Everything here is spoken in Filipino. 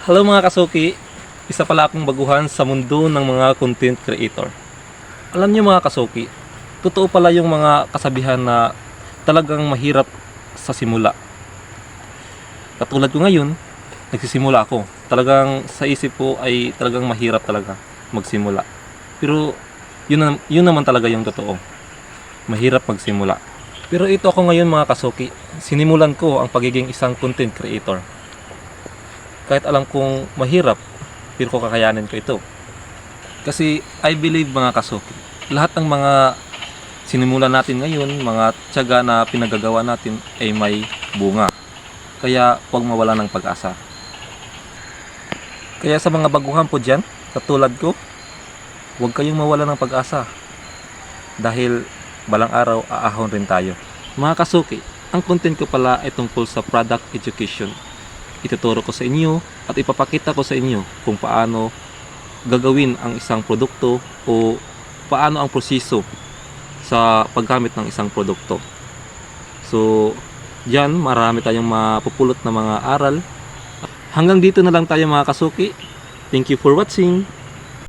Hello mga kasuki, isa pala akong baguhan sa mundo ng mga content creator. Alam niyo mga kasuki, totoo pala yung mga kasabihan na talagang mahirap sa simula. Katulad ko ngayon, nagsisimula ako. Talagang sa isip ko ay talagang mahirap talaga magsimula. Pero yun naman talaga yung totoo. Mahirap magsimula. Pero ito ako ngayon mga kasuki, sinimulan ko ang pagiging isang content creator. Kahit alam kong mahirap, pero kakayanin ko ito. Kasi I believe mga kasuki, lahat ng mga sinimulan natin ngayon, mga tiyaga na pinagagawa natin ay may bunga. Kaya huwag mawala ng pag-asa. Kaya sa mga baguhan po dyan, katulad ko, huwag kayong mawala ng pag-asa. Dahil balang araw aahon rin tayo. Mga kasuki, ang content ko pala ay tungkol sa product education. Ituturo ko sa inyo at ipapakita ko sa inyo kung paano gagawin ang isang produkto o paano ang proseso sa paggamit ng isang produkto. So, diyan marami tayong mapupulot na mga aral. Hanggang dito na lang tayo mga kasuki. Thank you for watching.